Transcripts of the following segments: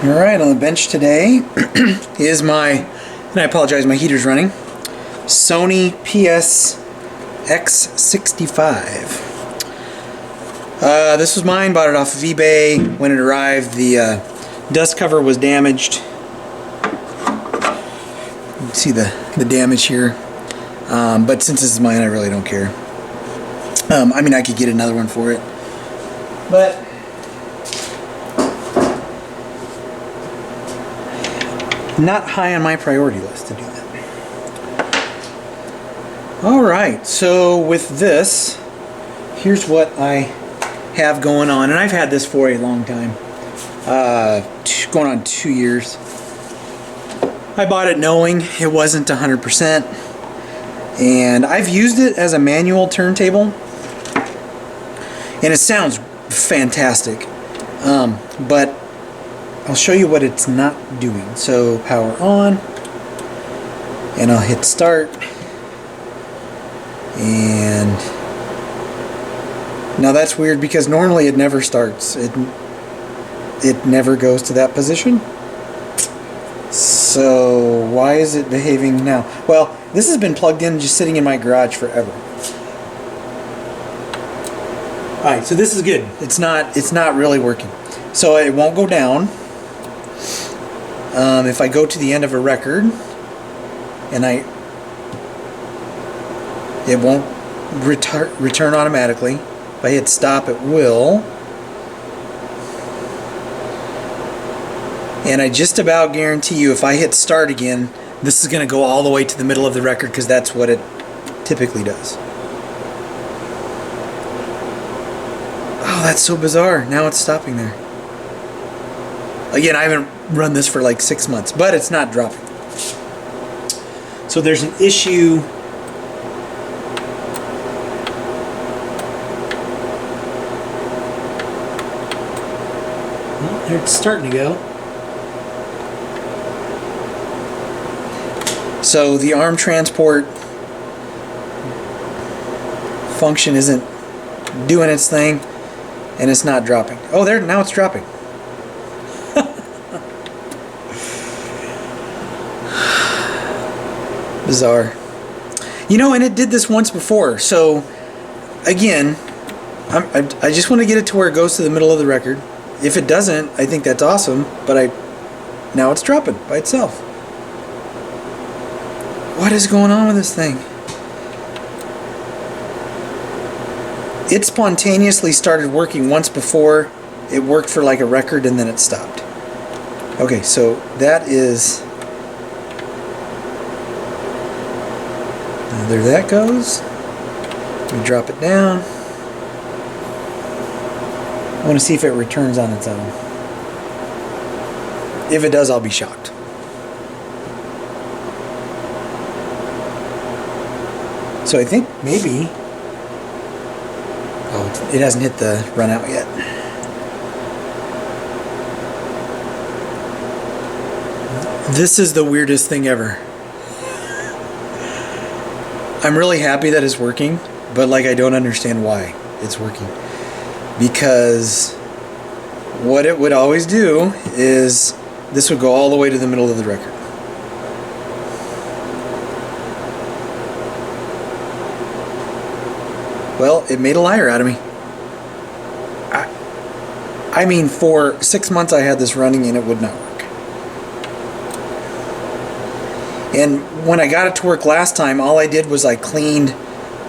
Alright, on the bench today is my, and I apologize, my heater's running, Sony PS X65. This was mine, bought it off of eBay. When it arrived, the dust cover was damaged. You can see the damage here. But since this is mine, I really don't care. I mean, I could get another one for it. But not high on my priority list to do that. Alright, so with this, here's what I have going on. And I've had this for a long time. Going on 2 years. I bought it knowing it wasn't 100%. And I've used it as a manual turntable. And it sounds fantastic. But I'll show you what it's not doing. So power on, and I'll hit start, and now that's weird because normally it never starts. It never goes to that position. So why is it behaving now? Well, this has been plugged in, just sitting in my garage forever. Alright, so this is good. It's not really working. So it won't go down. If I go to the end of a record and it won't return automatically. If I hit stop, it will. And I just about guarantee you if I hit start again, this is going to go all the way to the middle of the record because that's what it typically does. Oh, that's so bizarre. Now it's stopping there. Again, I haven't run this for like 6 months, but it's not dropping. So there's an issue. Well, there it's starting to go. So the arm transport function isn't doing its thing, and it's not dropping. Oh, there, now it's dropping. Bizarre. You know, and it did this once before. So, again, I just want to get it to where it goes to the middle of the record. If it doesn't, I think that's awesome. But now it's dropping by itself. What is going on with this thing? It spontaneously started working once before. It worked for like a record and then it stopped. Okay, so that is... there that goes. We drop it down. I want to see if it returns on its own. If it does, I'll be shocked. So I think maybe... oh, it hasn't hit the run out yet. This is the weirdest thing ever. I'm really happy that it's working, but like I don't understand why it's working. Because what it would always do is this would go all the way to the middle of the record. Well, it made a liar out of me. I mean, for 6 months I had this running and it would not work. And when I got it to work last time, all I did was I cleaned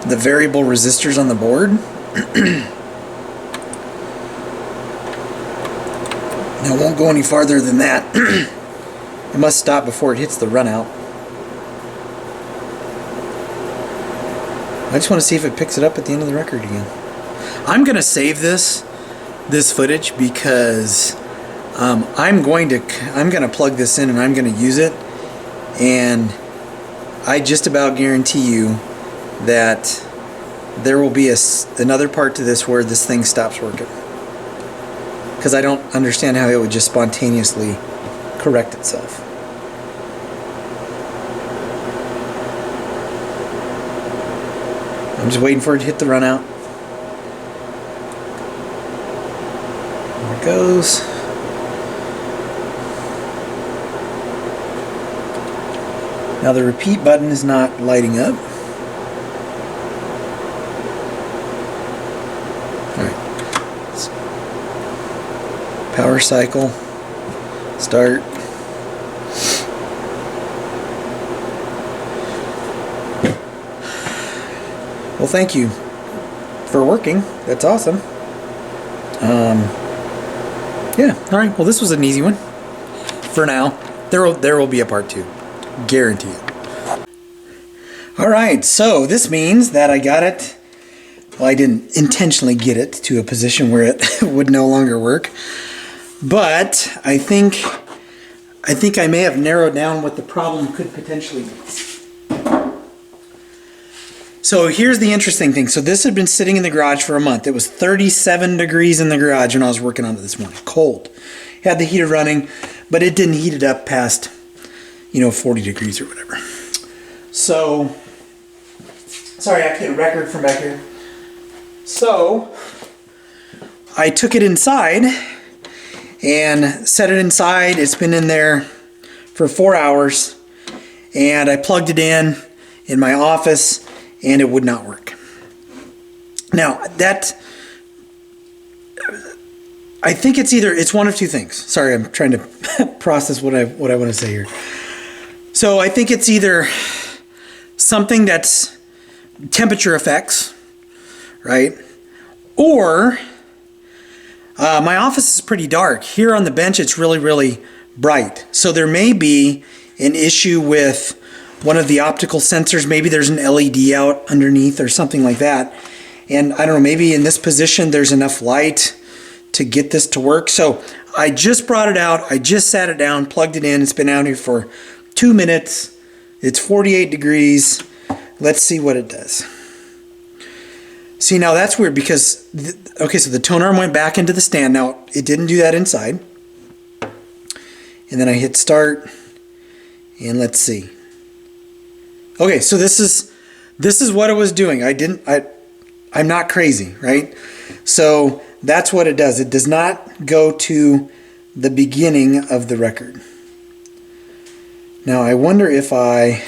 the variable resistors on the board. Now it won't go any farther than that. It must stop before it hits the run out. I just want to see if it picks it up at the end of the record again. I'm going to save this footage because I'm going to plug this in and I'm going to use it. And I just about guarantee you that there will be another part to this where this thing stops working. Because I don't understand how it would just spontaneously correct itself. I'm just waiting for it to hit the run out. There it goes. Now the repeat button is not lighting up. Alright. Power cycle. Start. Well, thank you for working. That's awesome. Yeah, alright. Well, this was an easy one. For now. There will be a part 2. Guaranteed. Alright, so this means that I got it. Well, I didn't intentionally get it to a position where it would no longer work. But I think I may have narrowed down what the problem could potentially be. So here's the interesting thing. So this had been sitting in the garage for a month. It was 37 degrees in the garage when I was working on it this morning. Cold. Had the heater running, but it didn't heat it up past, 40 degrees or whatever. So, sorry, I have to get a record from back here. So, I took it inside and set it inside. It's been in there for 4 hours, and I plugged it in my office, and it would not work. Now, I think it's one of two things. Sorry, I'm trying to process what I want to say here. So I think it's either something that's temperature effects, right? Or my office is pretty dark. Here on the bench, it's really, really bright. So there may be an issue with one of the optical sensors. Maybe there's an LED out underneath or something like that. And I don't know, maybe in this position, there's enough light to get this to work. So I just brought it out. I just sat it down, plugged it in. It's been out here for 2 minutes. It's 48 degrees. Let's see what it does. See, now that's weird because, okay, so the Tonearm went back into the stand. Now, it didn't do that inside. And then I hit start, and let's see. Okay, so this is what it was doing. I'm not crazy, right? So that's what it does. It does not go to the beginning of the record. Now I wonder if I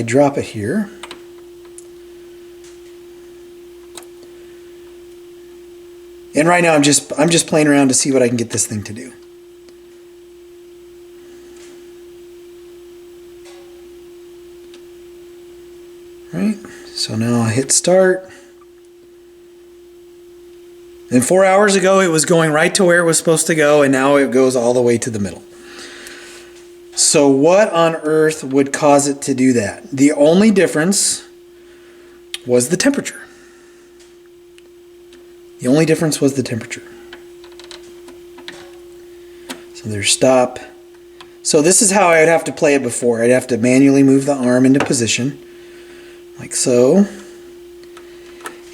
drop it here. And right now I'm just playing around to see what I can get this thing to do. Right? So now I hit start. And 4 hours ago it was going right to where it was supposed to go, and now it goes all the way to the middle. So what on earth would cause it to do that? The only difference was the temperature. The only difference was the temperature. So there's stop. So this is how I would have to play it before. I'd have to manually move the arm into position, like so.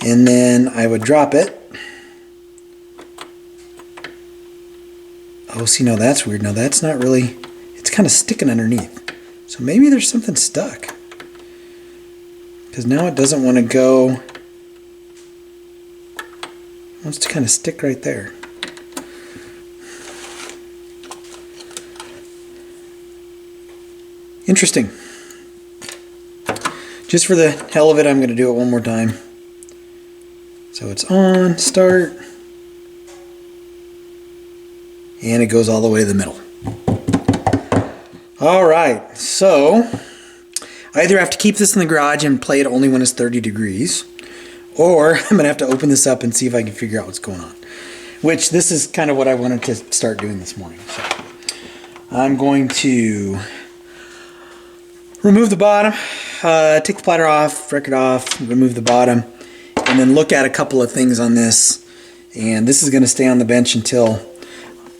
And then I would drop it. Oh, see, now that's weird. Now that's not really, it's kind of sticking underneath. So maybe there's something stuck. Because now it doesn't want to go, it wants to kind of stick right there. Interesting. Just for the hell of it, I'm going to do it one more time. So it's on, start. And it goes all the way to the middle. Alright, so I either have to keep this in the garage and play it only when it's 30 degrees, or I'm going to have to open this up and see if I can figure out what's going on. Which, this is kind of what I wanted to start doing this morning. So I'm going to remove the bottom, take the platter off, record off, remove the bottom, and then look at a couple of things on this. And this is going to stay on the bench until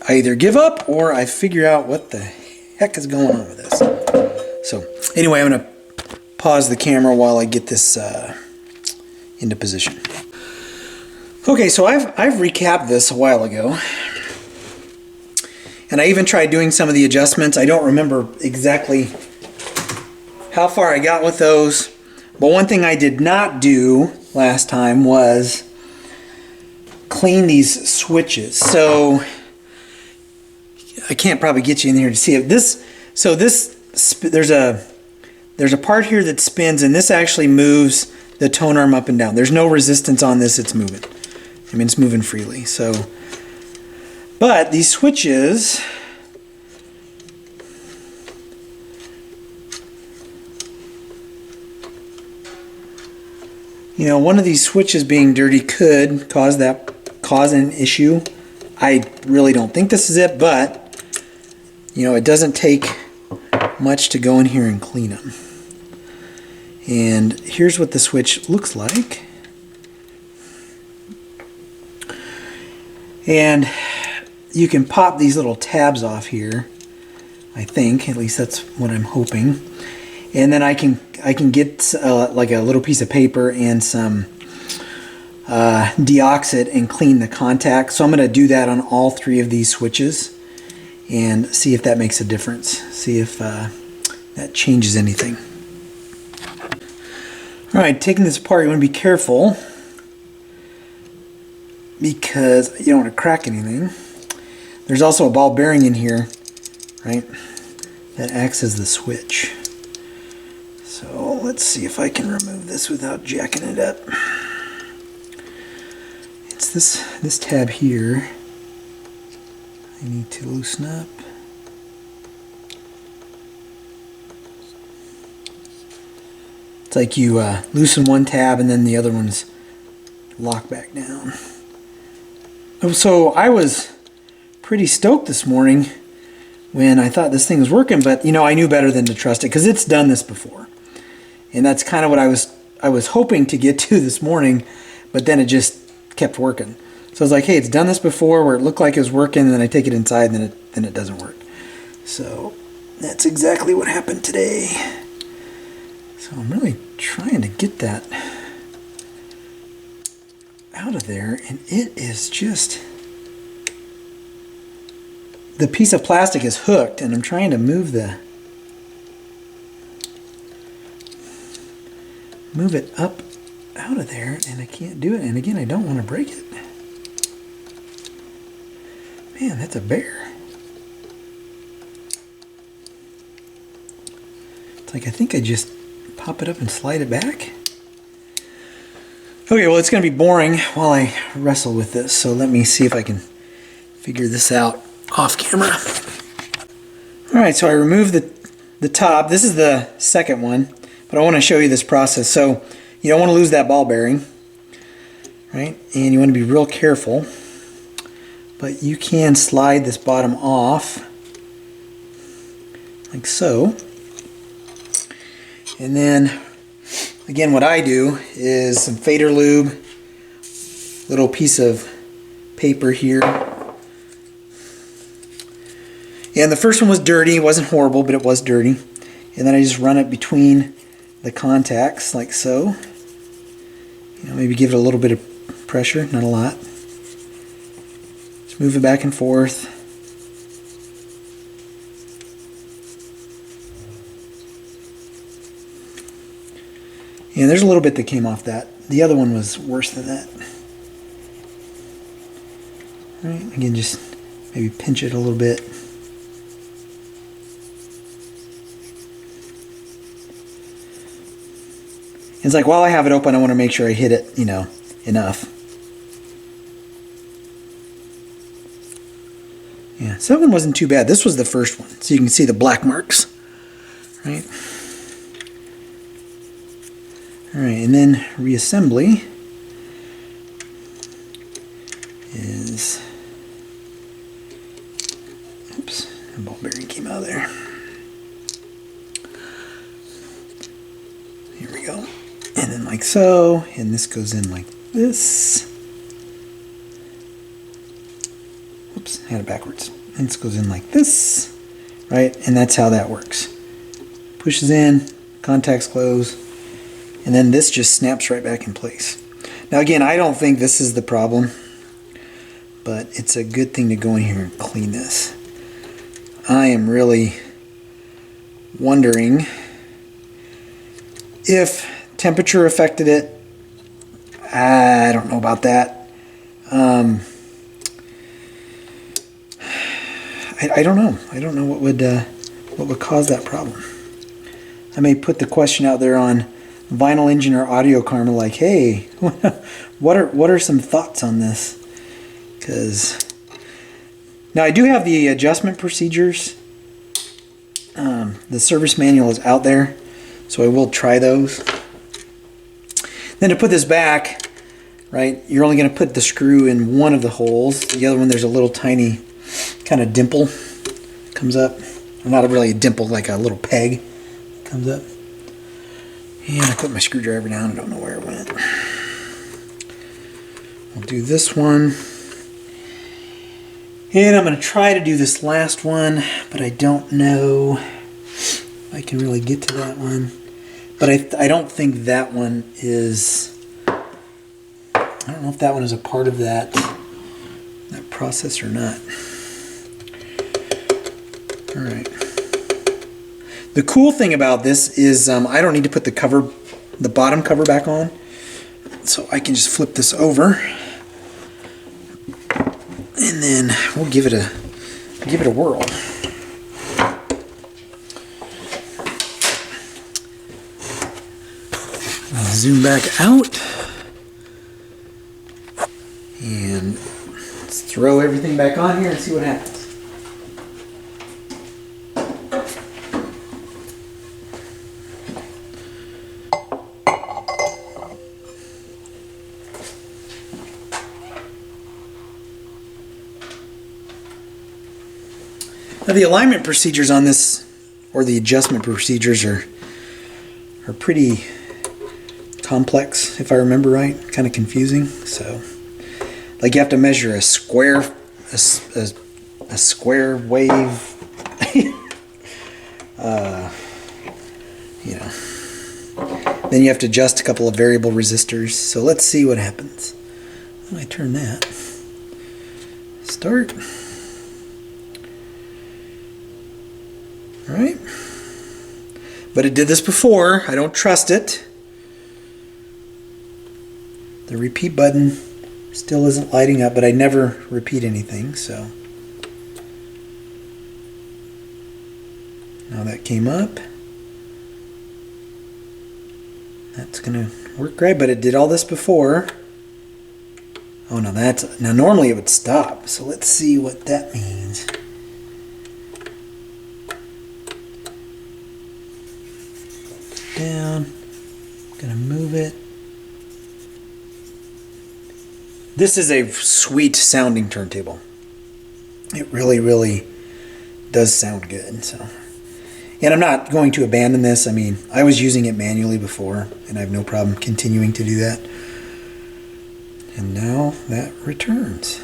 I either give up or I figure out what the heck is going on with this. So anyway, I'm going to pause the camera while I get this into position. Okay, so I've recapped this a while ago. And I even tried doing some of the adjustments. I don't remember exactly how far I got with those. But one thing I did not do last time was clean these switches. So I can't probably get you in here to see it. So this there's a part here that spins, and this actually moves the tone arm up and down. There's no resistance on this, it's moving. I mean, it's moving freely. So, but these switches, you know, one of these switches being dirty could cause an issue. I really don't think this is it, but you know, it doesn't take much to go in here and clean them. And here's what the switch looks like. And you can pop these little tabs off here, I think, at least that's what I'm hoping. And then I can get like a little piece of paper and some deoxit and clean the contact. So I'm going to do that on all 3 of these switches and see if that makes a difference. See if that changes anything. Alright, taking this apart, you want to be careful because you don't want to crack anything. There's also a ball bearing in here, right, that acts as the switch. So let's see if I can remove this without jacking it up. It's this tab here I need to loosen up. It's like you loosen one tab and then the other one's lock back down. So I was pretty stoked this morning when I thought this thing was working, but you know, I knew better than to trust it because it's done this before. And that's kind of what I was hoping to get to this morning, but then it just kept working. So I was like, hey, it's done this before where it looked like it was working, and then I take it inside and then it doesn't work. So that's exactly what happened today. So I'm really trying to get that out of there, and it is just, the piece of plastic is hooked, and I'm trying to move it up out of there, and I can't do it. And again, I don't want to break it. Man, that's a bear. It's like I think I just pop it up and slide it back. Okay, well, it's going to be boring while I wrestle with this, so let me see if I can figure this out off camera. Alright, so I removed the top. This is the second one, but I want to show you this process. So you don't want to lose that ball bearing, right? And you want to be real careful, but you can slide this bottom off like so. And then again, what I do is some fader lube, little piece of paper here. And the first one was dirty. It wasn't horrible, but it was dirty. And then I just run it between the contacts like so. You know, maybe give it a little bit of pressure, not a lot. Just move it back and forth. And there's a little bit that came off that. The other one was worse than that. All right, again, just maybe pinch it a little bit. It's like while I have it open, I want to make sure I hit it, you know, enough. Yeah, so that one wasn't too bad. This was the first one, so you can see the black marks, right? All right, and then reassembly is, oops, the ball bearing came out of there. Here we go. And then like so, and this goes in like this. Oops, I had it backwards. And this goes in like this, right? And that's how that works. Pushes in, contacts close, and then this just snaps right back in place. Now again, I don't think this is the problem, but it's a good thing to go in here and clean this. I am really wondering if temperature affected it. I don't know about that. I don't know. I don't know what what would cause that problem. I may put the question out there on Vinyl Engine or Audio Karma, like, hey, what are some thoughts on this? Because now I do have the adjustment procedures. The service manual is out there, so I will try those. Then to put this back, right, you're only going to put the screw in one of the holes. The other one, there's a little tiny kind of dimple comes up. Or not really a dimple, like a little peg comes up. And I put my screwdriver down. I don't know where it went. We'll do this one. And I'm going to try to do this last one, but I don't know if I can really get to that one. But I don't think that one is, I don't know if that one is a part of that process or not. Alright. The cool thing about this is I don't need to put the bottom cover back on. So I can just flip this over. And then we'll give it a whirl. I'll zoom back out. And let's throw everything back on here and see what happens. Now the alignment procedures on this, or the adjustment procedures, are pretty complex, if I remember right. Kind of confusing. So, like, you have to measure a square wave. You know. Then you have to adjust a couple of variable resistors. So let's see what happens. When I turn that. Start. Alright, but it did this before. I don't trust it. The repeat button still isn't lighting up, but I never repeat anything, so. Now that came up. That's going to work great, but it did all this before. Oh no, now normally it would stop, so let's see what that means. Down. I'm going to move it. This is a sweet sounding turntable. It really, really does sound good. So, and I'm not going to abandon this. I mean, I was using it manually before, and I have no problem continuing to do that. And now that returns.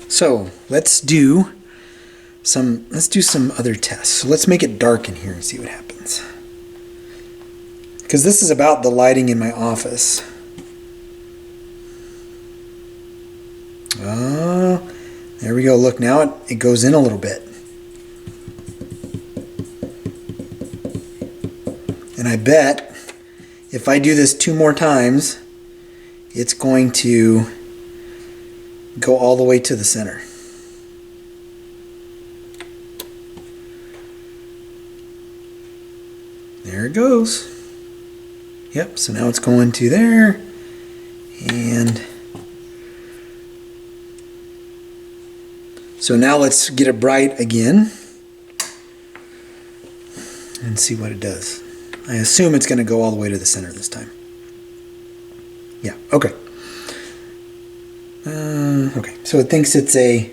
So let's do some other tests. So let's make it dark in here and see what happens. Because this is about the lighting in my office. Oh, there we go. Look, now it goes in a little bit. And I bet if I do this 2 more times, it's going to go all the way to the center. There it goes. Yep, so now it's going to there. And so now let's get it bright again and see what it does. I assume it's going to go all the way to the center this time. Yeah, okay. Okay, so it thinks it's a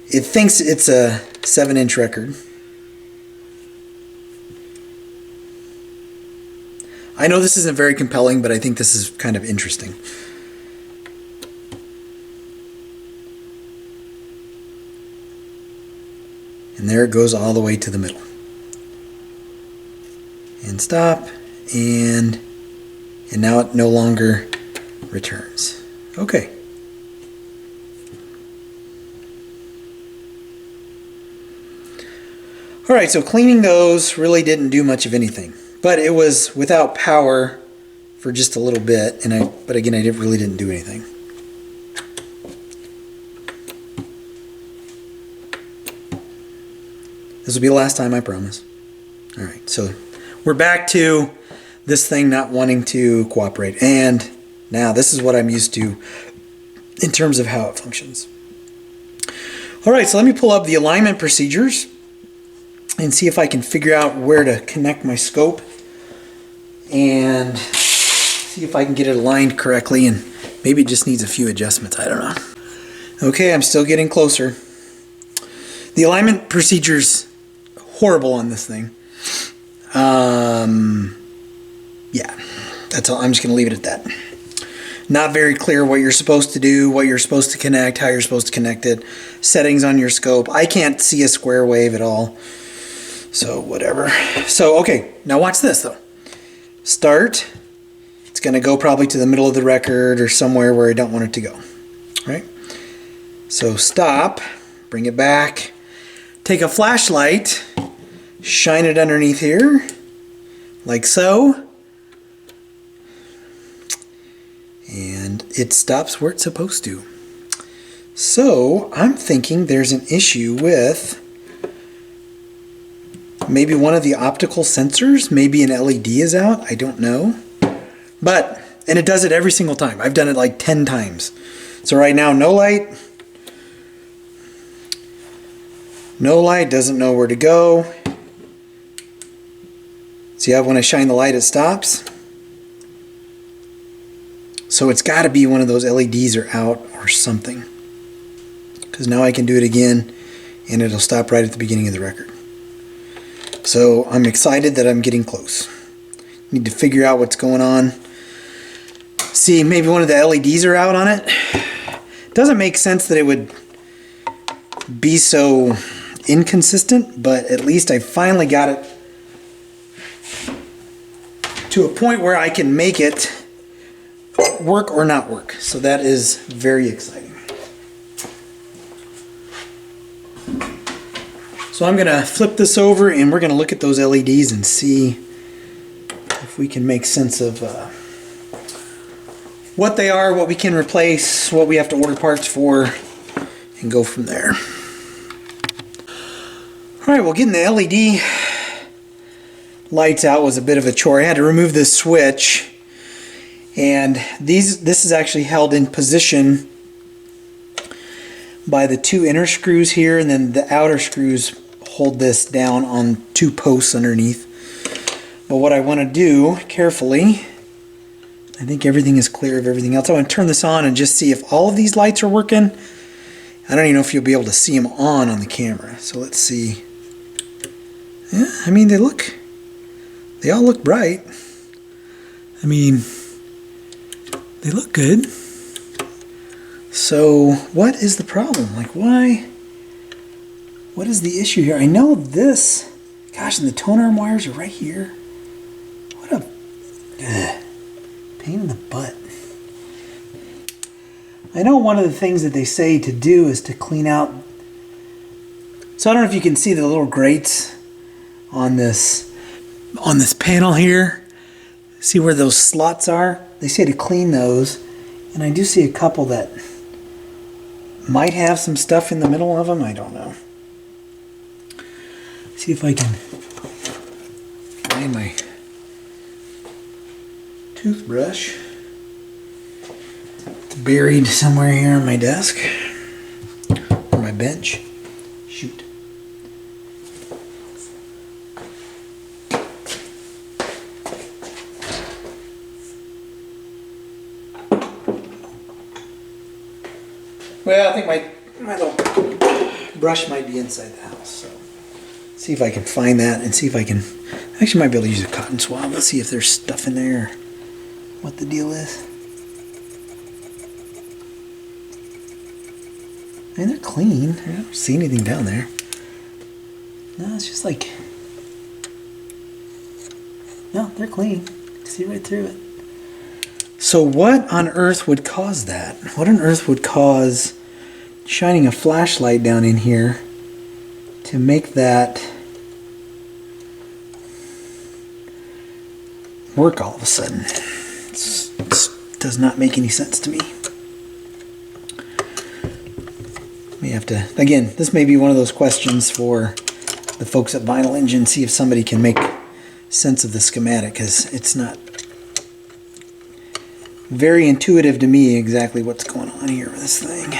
7-inch record. I know this isn't very compelling, but I think this is kind of interesting. And there it goes all the way to the middle. And stop, and now it no longer returns. Okay. Alright, so cleaning those really didn't do much of anything. But it was without power for just a little bit, but again, I really didn't do anything. This will be the last time, I promise. All right, so we're back to this thing not wanting to cooperate. And now this is what I'm used to in terms of how it functions. All right, so let me pull up the alignment procedures and see if I can figure out where to connect my scope and see if I can get it aligned correctly, and maybe it just needs a few adjustments. I don't know. Okay, I'm still getting closer. The alignment procedure's horrible on this thing. Yeah, that's all. I'm just going to leave it at that. Not very clear what you're supposed to do, what you're supposed to connect, how you're supposed to connect it, settings on your scope. I can't see a square wave at all, so whatever. So, okay, now watch this though. Start. It's going to go probably to the middle of the record or somewhere where I don't want it to go. Right? So stop, bring it back, take a flashlight, shine it underneath here, like so, and it stops where it's supposed to. So I'm thinking there's an issue with maybe one of the optical sensors, maybe an LED is out, I don't know. But, and it does it every single time. I've done it like 10 times. So right now, no light. No light, doesn't know where to go. See how when I shine the light it stops? So it's got to be one of those LEDs are out or something. Because now I can do it again and it'll stop right at the beginning of the record. So I'm excited that I'm getting close. Need to figure out what's going on. See, maybe one of the LEDs are out on it. Doesn't make sense that it would be so inconsistent, but at least I finally got it to a point where I can make it work or not work. So that is very exciting. So I'm going to flip this over and we're going to look at those LEDs and see if we can make sense of what they are, what we can replace, what we have to order parts for, and go from there. Alright, well, getting the LED lights out was a bit of a chore. I had to remove this switch, and this is actually held in position by the two inner screws here, and then the outer screws hold this down on two posts underneath. But what I want to do carefully, I think everything is clear of everything else. I want to turn this on and just see if all of these lights are working. I don't even know if you'll be able to see them on the camera. So let's see. Yeah, I mean, they all look bright. I mean, they look good. So what is the problem? Like, why? What is the issue here? I know this. Gosh, and the Tonearm wires are right here. What a pain in the butt. I know one of the things that they say to do is to clean out. So I don't know if you can see the little grates on this panel here. See where those slots are? They say to clean those, and I do see a couple that might have some stuff in the middle of them. I don't know. See if I can find my toothbrush. It's buried somewhere here on my desk or my bench. Shoot. Well, I think my little brush might be inside the house, so see if I can find that and see if I can. Actually, might be able to use a cotton swab. Let's see if there's stuff in there. What the deal is. I mean, they're clean. I don't see anything down there. No, it's just like. No, they're clean. See right through it. So what on earth would cause that? What on earth would cause shining a flashlight down in here to make that work all of a sudden? It does not make any sense to me. We have to, again, this may be one of those questions for the folks at Vinyl Engine, see if somebody can make sense of the schematic, because it's not very intuitive to me exactly what's going on here with this thing.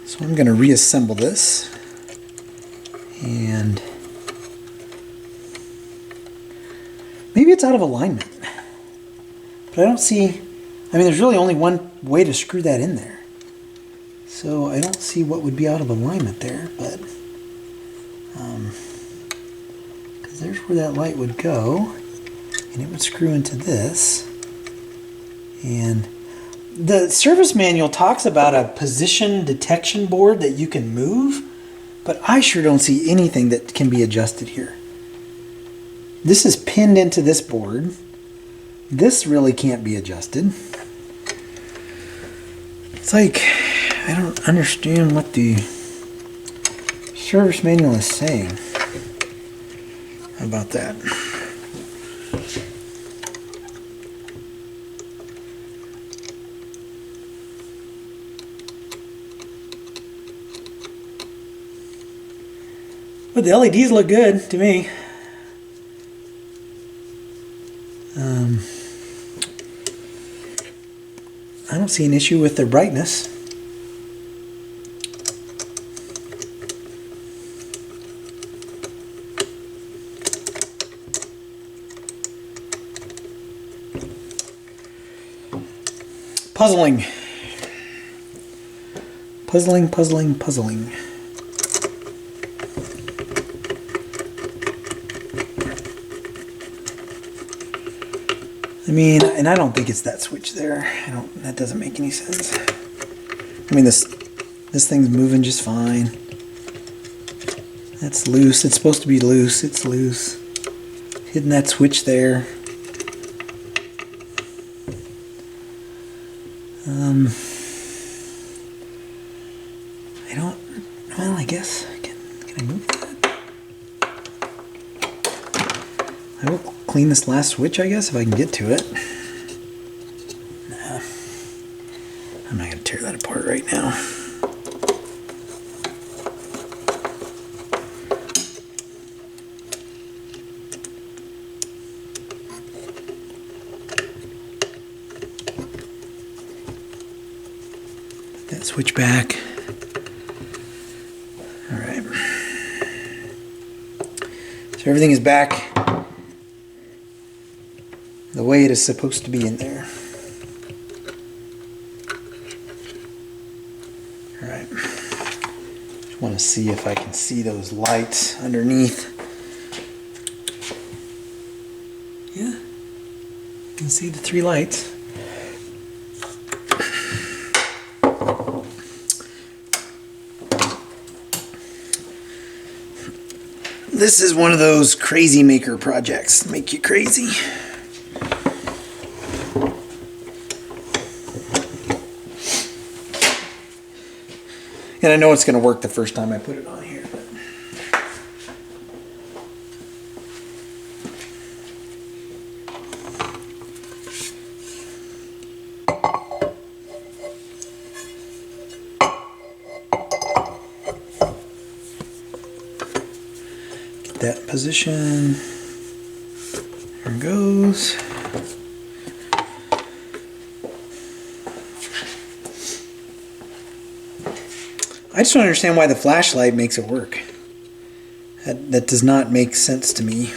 So I'm going to reassemble this, and maybe it's out of alignment, but I don't see, I mean, there's really only one way to screw that in there. So I don't see what would be out of alignment there, but because there's where that light would go, and it would screw into this. And the service manual talks about a position detection board that you can move, but I sure don't see anything that can be adjusted here. This is pinned into this board. This really can't be adjusted. It's like, I don't understand what the service manual is saying about that. But the LEDs look good to me. I don't see an issue with their brightness. Puzzling. Puzzling, puzzling, puzzling. I mean, and I don't think it's that switch there. That doesn't make any sense. I mean, this thing's moving just fine. That's loose. It's supposed to be loose. It's loose. Hitting that switch there. I don't, well, I guess, can I move that? I will clean this last switch, I guess, if I can get to it. Nah, I'm not going to tear that apart right now. Put that switch back. All right. So everything is back the way it is supposed to be in there. Alright. Just want to see if I can see those lights underneath. Yeah. You can see the three lights. This is one of those crazy maker projects. Make you crazy. And I know it's going to work the first time I put it on here. But get that in position. There it goes. I just don't understand why the flashlight makes it work. That does not make sense to me.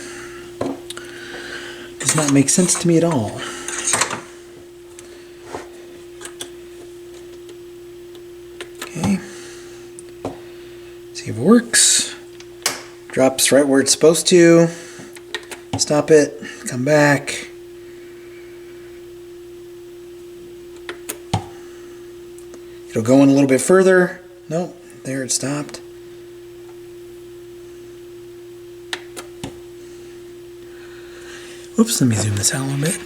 Does not make sense to me at all. Okay. See if it works. Drops right where it's supposed to. Stop it. Come back. It'll go in a little bit further. Nope, there it stopped. Oops, let me zoom this out a little bit.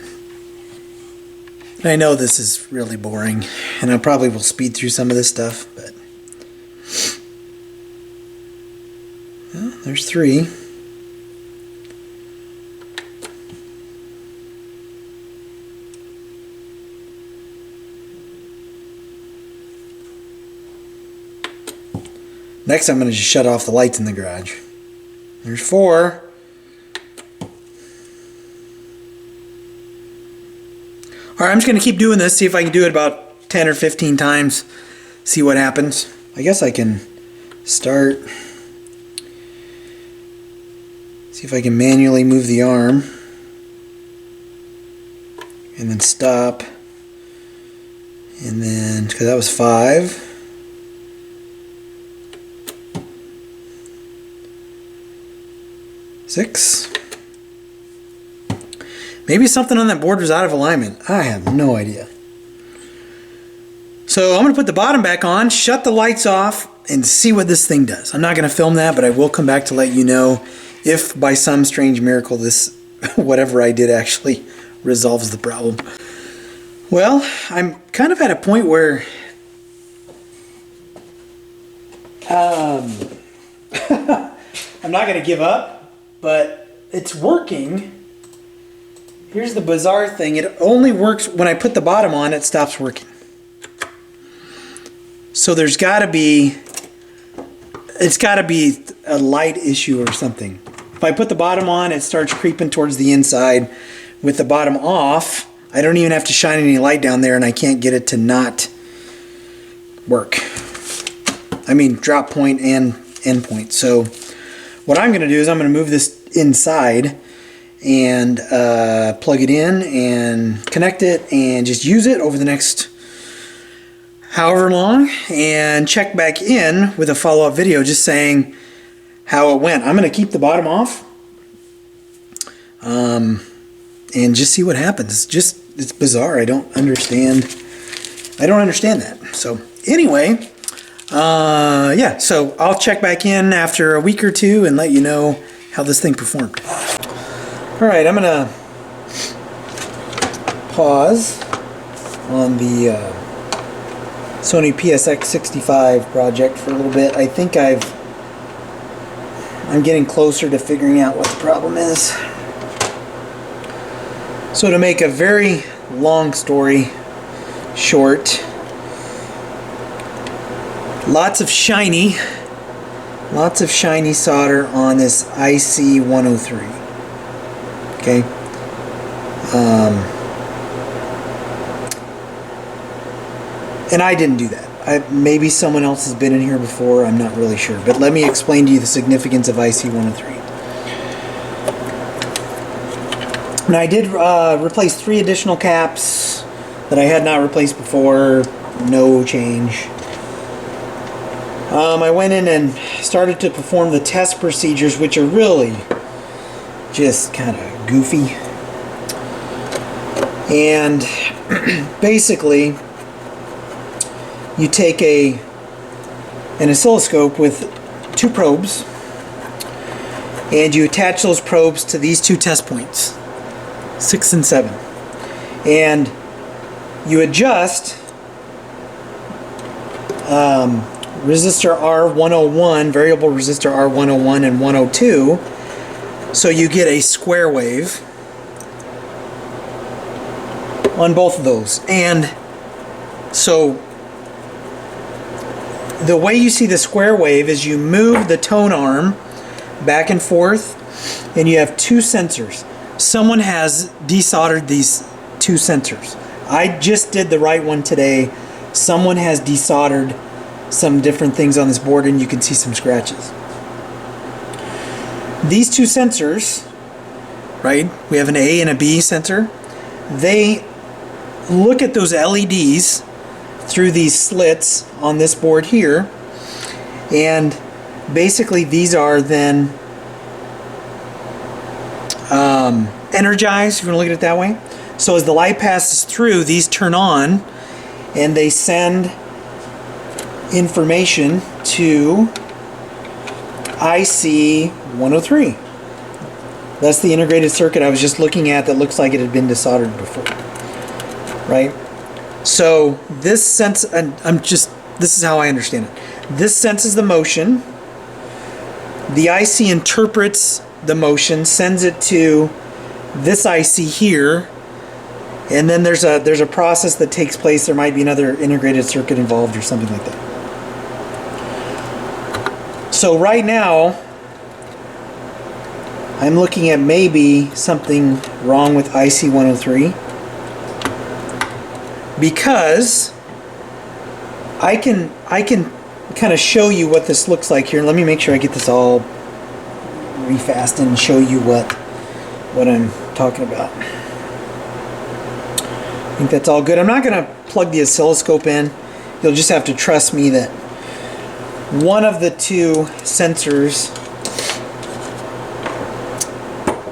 I know this is really boring, and I probably will speed through some of this stuff, but well, there's three. Next I'm going to just shut off the lights in the garage. There's 4. Alright, I'm just going to keep doing this, see if I can do it about 10 or 15 times, see what happens. I guess I can start, see if I can manually move the arm, and then stop, and then, because that was 5. Six. Maybe something on that board was out of alignment. I have no idea. So I'm going to put the bottom back on, shut the lights off, and see what this thing does. I'm not going to film that, but I will come back to let you know if by some strange miracle this, whatever I did, actually resolves the problem. Well, I'm kind of at a point where I'm not going to give up, but it's working. Here's the bizarre thing. It only works when I put the bottom on, it stops working. So there's got to be, it's got to be a light issue or something. If I put the bottom on, it starts creeping towards the inside. With the bottom off, I don't even have to shine any light down there, and I can't get it to not work. I mean, drop point and end point. So what I'm going to do is I'm going to move this inside and plug it in and connect it and just use it over the next however long, and check back in with a follow-up video just saying how it went. I'm going to keep the bottom off and just see what happens. It's bizarre. I don't understand that. So anyway, yeah, so I'll check back in after a week or two and let you know how this thing performed. Alright, I'm going to pause on the Sony PS X65 project for a little bit. I think I'm getting closer to figuring out what the problem is. So to make a very long story short, lots of shiny solder on this IC103. Okay. And I didn't do that. Maybe someone else has been in here before. I'm not really sure. But let me explain to you the significance of IC103. And I did replace 3 additional caps that I had not replaced before. No change. I went in and started to perform the test procedures, which are really just kind of goofy. And basically, you take an oscilloscope with 2 probes, and you attach those probes to these 2 test points, 6 and 7, and you adjust resistor R101, variable resistor R101 and 102, so you get a square wave on both of those. And so the way you see the square wave is you move the tone arm back and forth, and you have 2 sensors. Someone has desoldered these 2 sensors. I just did the right one today. Someone has desoldered some different things on this board, and you can see some scratches. These 2 sensors, right? We have an A and a B sensor. They look at those LEDs through these slits on this board here, and basically these are then energized, if you want to look at it that way. So as the light passes through, these turn on and they send information to IC103. That's the integrated circuit I was just looking at that looks like it had been desoldered before, right? So this sense, and this is how I understand it. This senses the motion. The IC interprets the motion, sends it to this IC here, and then there's a process that takes place. There might be another integrated circuit involved or something like that. So right now, I'm looking at maybe something wrong with IC 103, because I can kind of show you what this looks like here. Let me make sure I get this all refast and show you what I'm talking about. I think that's all good. I'm not going to plug the oscilloscope in. You'll just have to trust me that one of the two sensors,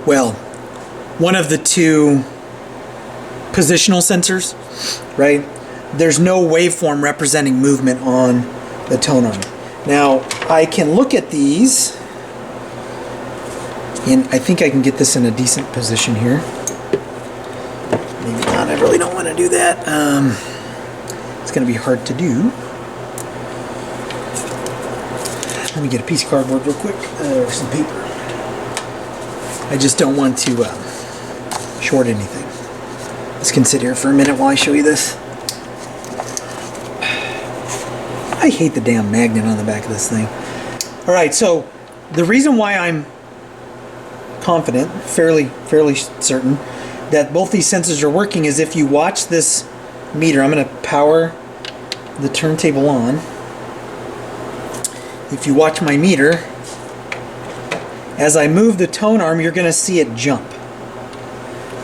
well, one of the two positional sensors, right? There's no waveform representing movement on the Tonearm. Now, I can look at these, and I think I can get this in a decent position here. Maybe not, I really don't want to do that. It's going to be hard to do. Let me get a piece of cardboard real quick, or some paper. I just don't want to short anything. Let's can sit here for a minute while I show you this. I hate the damn magnet on the back of this thing. Alright, so the reason why I'm confident, fairly certain, that both these sensors are working is if you watch this meter. I'm going to power the turntable on. If you watch my meter, as I move the Tonearm, you're going to see it jump.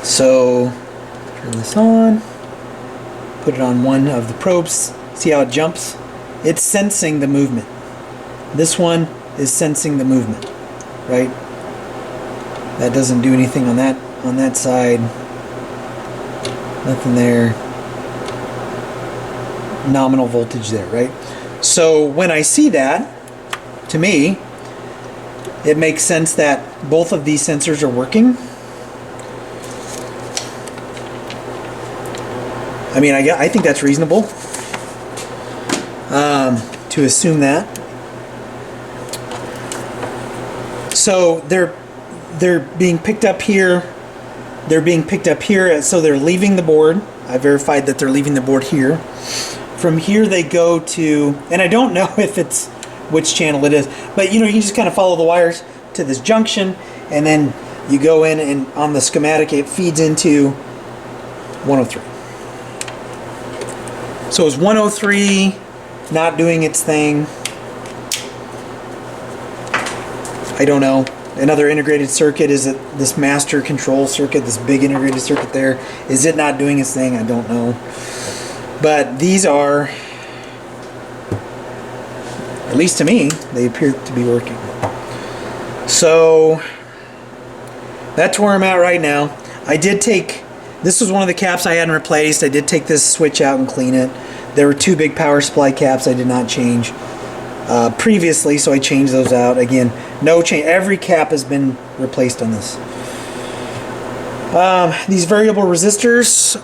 So, turn this on, put it on one of the probes, see how it jumps? It's sensing the movement. This one is sensing the movement, right? That doesn't do anything on that side. Nothing there. Nominal voltage there, right? So when I see that, to me, it makes sense that both of these sensors are working. I mean, I think that's reasonable to assume that. So they're being picked up here. They're being picked up here, so they're leaving the board. I verified that they're leaving the board here. From here they go to, and I don't know if it's which channel it is, but you know, you just kind of follow the wires to this junction, and then you go in, and on the schematic it feeds into 103. So is 103 not doing its thing? I don't know. Another integrated circuit, is it this master control circuit, this big integrated circuit there? Is it not doing its thing? I don't know. But these are, at least to me, they appear to be working. So that's where I'm at right now. I did take, this was one of the caps I hadn't replaced. I did take this switch out and clean it. There were two big power supply caps I did not change previously, so I changed those out. Again, no change. Every cap has been replaced on this. These variable resistors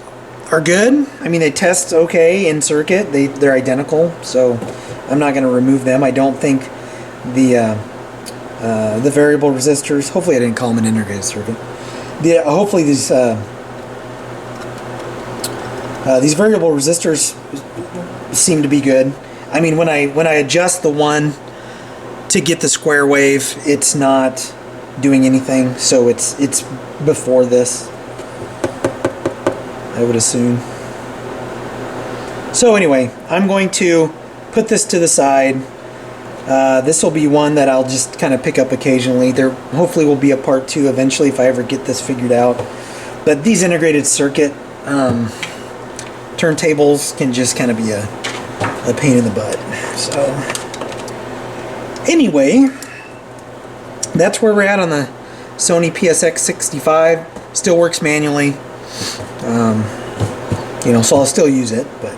are good. I mean, they test okay in circuit. They're identical, so I'm not going to remove them. I don't think the variable resistors, hopefully I didn't call them an integrated circuit. Hopefully these variable resistors seem to be good. I mean, when I adjust the one to get the square wave, it's not doing anything, so it's before this, I would assume. So anyway, I'm going to put this to the side. This will be one that I'll just kind of pick up occasionally. There hopefully will be a part 2 eventually if I ever get this figured out. But these integrated circuit turntables can just kind of be a pain in the butt. So anyway, that's where we're at on the Sony PS X65. Still works manually. You know, so I'll still use it, but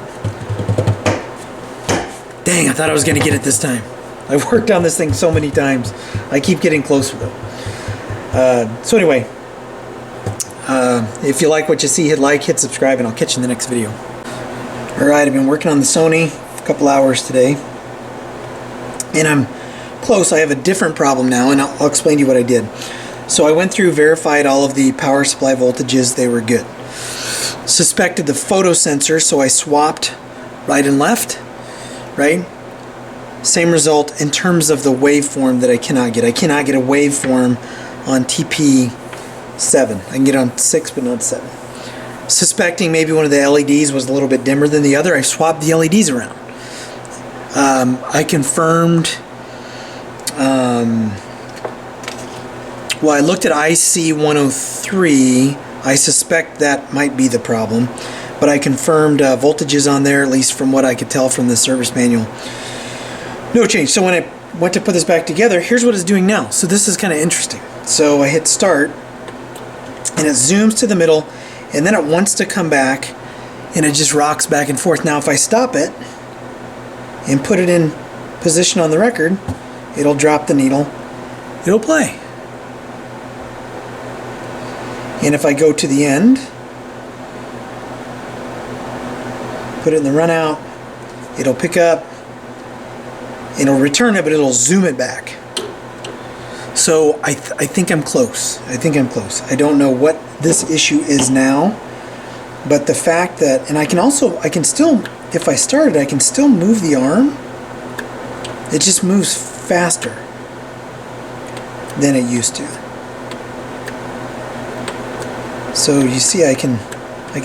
dang, I thought I was gonna get it this time. I've worked on this thing so many times. I keep getting closer though. So anyway, if you like what you see, hit like, hit subscribe, and I'll catch you in the next video. Alright, I've been working on the Sony for a couple hours today, and I'm close. I have a different problem now, and I'll explain to you what I did. So I went through, verified all of the power supply voltages, they were good. Suspected the photo sensor, so I swapped right and left, right? Same result in terms of the waveform that I cannot get. I cannot get a waveform on TP7. I can get on 6 but not 7. Suspecting maybe one of the LEDs was a little bit dimmer than the other, I swapped the LEDs around. I confirmed, well, I looked at IC103. I suspect that might be the problem, but I confirmed voltages on there, at least from what I could tell from the service manual. No change. So when I went to put this back together, here's what it's doing now. So this is kind of interesting. So I hit start, and it zooms to the middle, and then it wants to come back, and it just rocks back and forth. Now if I stop it and put it in position on the record, it'll drop the needle, it'll play. And if I go to the end, put it in the run out, it'll pick up, it'll return it, but it'll zoom it back. So I think I'm close. I think I'm close. I don't know what this issue is now, but the fact that, and I can still, if I started, I can still move the arm. It just moves faster than it used to. So you see, I can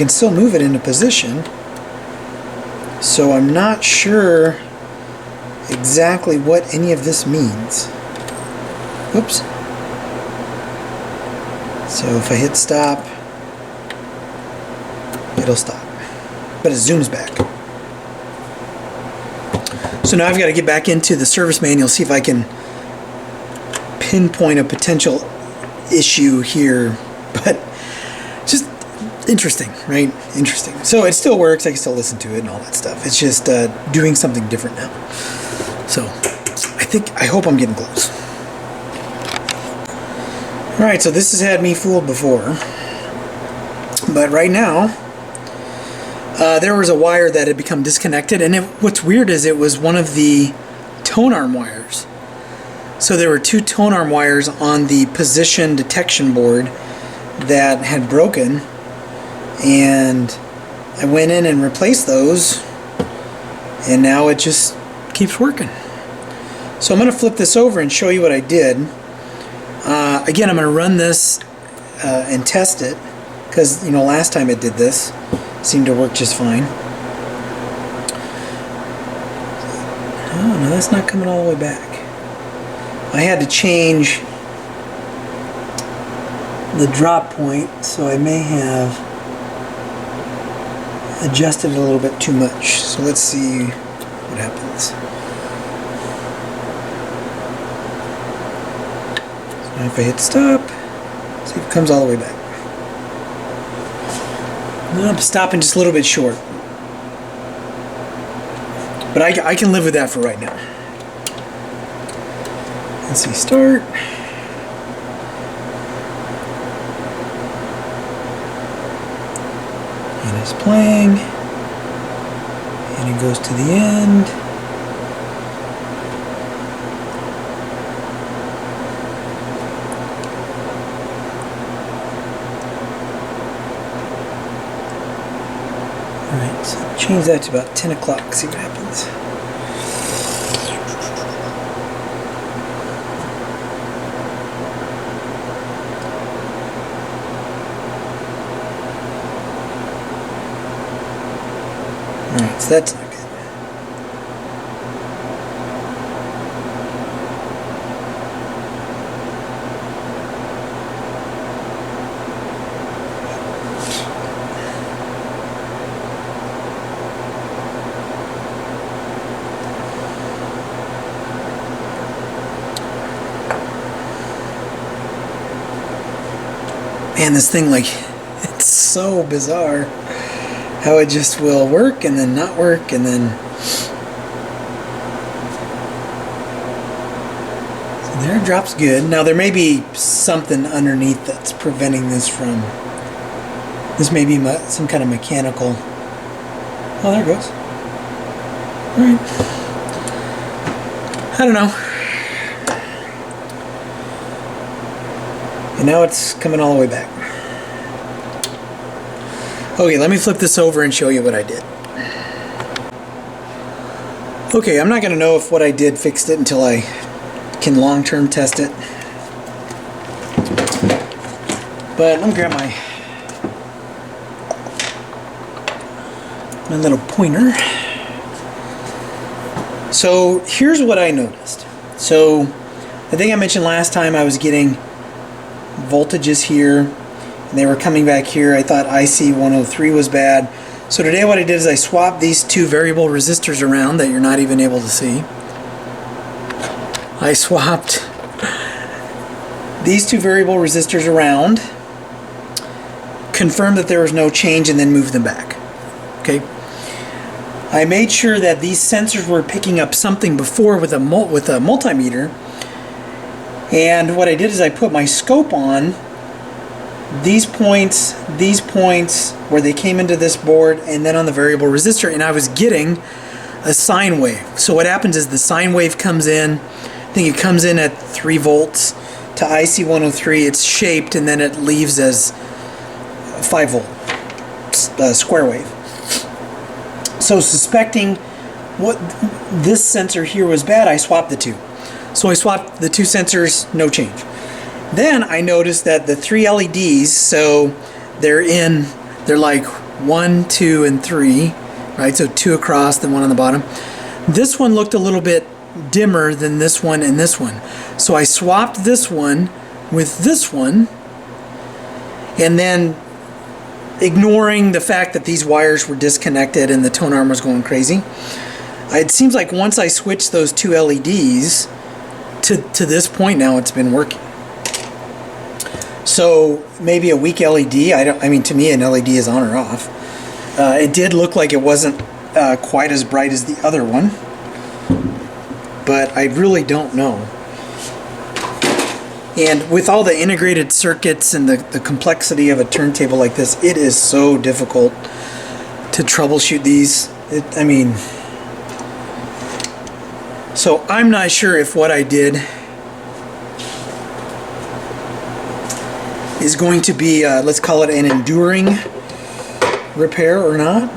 still move it into position. So I'm not sure exactly what any of this means. Whoops. So if I hit stop, it'll stop. But it zooms back. So now I've got to get back into the service manual, see if I can pinpoint a potential issue here. But just interesting, right? Interesting. So it still works. I can still listen to it and all that stuff. It's just doing something different now. So I hope I'm getting close. Alright, so this has had me fooled before. But right now, there was a wire that had become disconnected, and what's weird is it was one of the Tonearm wires. So there were two Tonearm wires on the position detection board that had broken, and I went in and replaced those, and now it just keeps working. So I'm going to flip this over and show you what I did. Again, I'm going to run this and test it, because last time it did this, it seemed to work just fine. Oh no, that's not coming all the way back. I had to change the drop point, so I may have adjusted it a little bit too much. So let's see what happens. So if I hit stop, see if it comes all the way back. Nope, stopping just a little bit short. But I can live with that for right now. Let's see, start. And it's playing. And it goes to the end. Alright, so change that to about 10 o'clock, see what happens. Alright, so that's not good. Man, this thing, it's so bizarre how it just will work and then not work and then... So there, it drops good. Now there may be something underneath that's preventing this from... This may be some kind of mechanical... Oh, there it goes. Alright. I don't know. And now it's coming all the way back. Okay, let me flip this over and show you what I did. Okay, I'm not going to know if what I did fixed it until I can long-term test it. But let me grab my little pointer. So here's what I noticed. So I think I mentioned last time I was getting voltages here, and they were coming back here. I thought IC 103 was bad. So today what I did is I swapped these two variable resistors around that you're not even able to see. I swapped these two variable resistors around, confirmed that there was no change, and then moved them back. Okay. I made sure that these sensors were picking up something before with a multimeter, and what I did is I put my scope on these points where they came into this board, and then on the variable resistor, and I was getting a sine wave. So what happens is the sine wave comes in, I think it comes in at 3 volts to IC 103, it's shaped, and then it leaves as a 5 volt square wave. So suspecting what this sensor here was bad, I swapped the two. So I swapped the two sensors, no change. Then I noticed that the 3 LEDs, so they're like 1, 2, and 3, right? So 2 across, then 1 on the bottom. This one looked a little bit dimmer than this one and this one. So I swapped this one with this one, and then ignoring the fact that these wires were disconnected and the Tonearm was going crazy, it seems like once I switched those 2 LEDs to this point now, it's been working. So maybe a weak LED. I mean, to me, an LED is on or off. It did look like it wasn't quite as bright as the other one, but I really don't know. And with all the integrated circuits and the complexity of a turntable like this, it is so difficult to troubleshoot these. I mean, so I'm not sure if what I did is going to be, let's call it an enduring repair or not.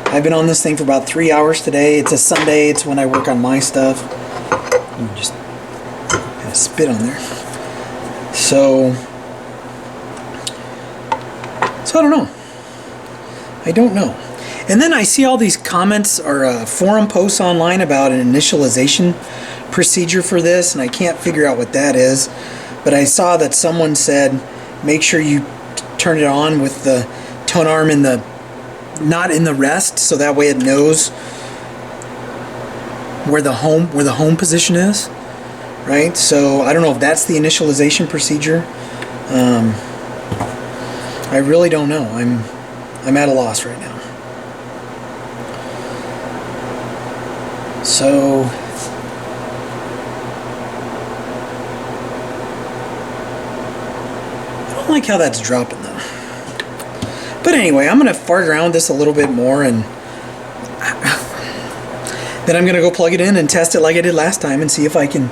I've been on this thing for about 3 hours today. It's a Sunday. It's when I work on my stuff. Just spit on there. So I don't know. I don't know. And then I see all these comments or forum posts online about an initialization procedure for this, and I can't figure out what that is. But I saw that someone said, make sure you turn it on with the Tonearm in the, not in the rest, so that way it knows where the home position is. Right, so I don't know if that's the initialization procedure. I really don't know. I'm at a loss right now. So I don't like how that's dropping though. But anyway, I'm gonna fart around with this a little bit more, and then I'm gonna go plug it in and test it like I did last time and see if I can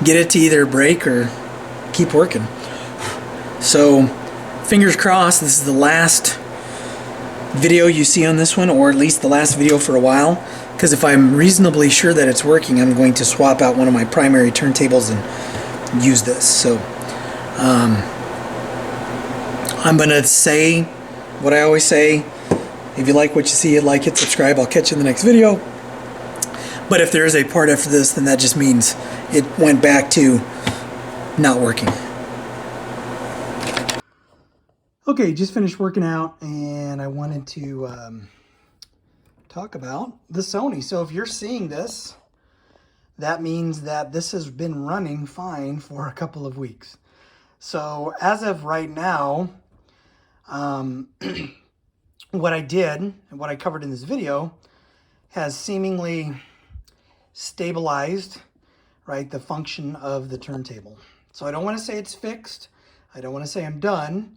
get it to either break or keep working. So fingers crossed this is the last video you see on this one, or at least the last video for a while, because if I'm reasonably sure that it's working, I'm going to swap out one of my primary turntables and use this. So I'm gonna say what I always say: if you like what you see, like it, subscribe. I'll catch you in the next video. But if there is a part after this, then that just means it went back to not working. Okay, just finished working out, and I wanted to talk about the Sony. So if you're seeing this, that means that this has been running fine for a couple of weeks. So as of right now, what I did and what I covered in this video has seemingly stabilized, right, the function of the turntable. So I don't want to say it's fixed. I don't want to say I'm done,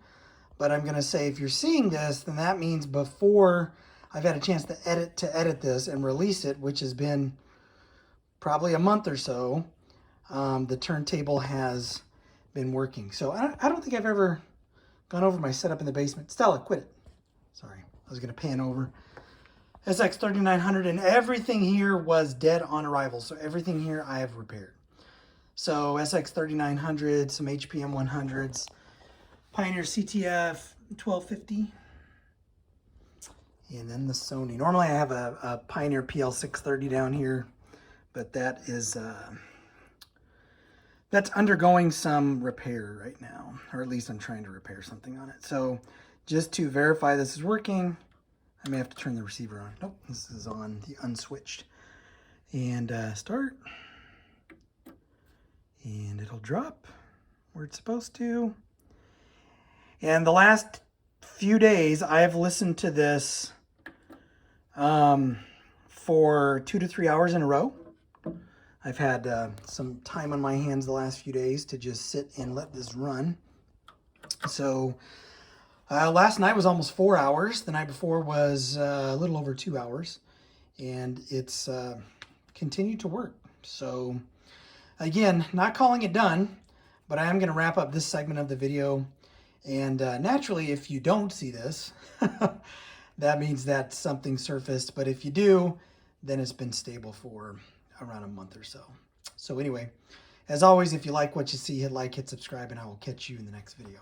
but I'm going to say if you're seeing this, then that means before I've had a chance to edit this and release it, which has been probably a month or so, the turntable has been working. So I don't think I've ever gone over my setup in the basement. Stella, quit it. Sorry, I was going to pan over. SX3900, and everything here was dead on arrival. So everything here I have repaired. So SX3900, some HPM 100s, Pioneer CTF 1250, and then the Sony. Normally I have a Pioneer PL630 down here, but that is that's undergoing some repair right now, or at least I'm trying to repair something on it. So just to verify this is working, I may have to turn the receiver on. Nope, this is on the unswitched. And start. And it'll drop where it's supposed to. And the last few days, I've listened to this for 2 to 3 hours in a row. I've had some time on my hands the last few days to just sit and let this run. So last night was almost 4 hours. The night before was a little over 2 hours. And it's continued to work. So again, not calling it done, but I am going to wrap up this segment of the video. And naturally, if you don't see this, that means that something surfaced. But if you do, then it's been stable for around a month or so. So anyway, as always, if you like what you see, hit like, hit subscribe, and I will catch you in the next video.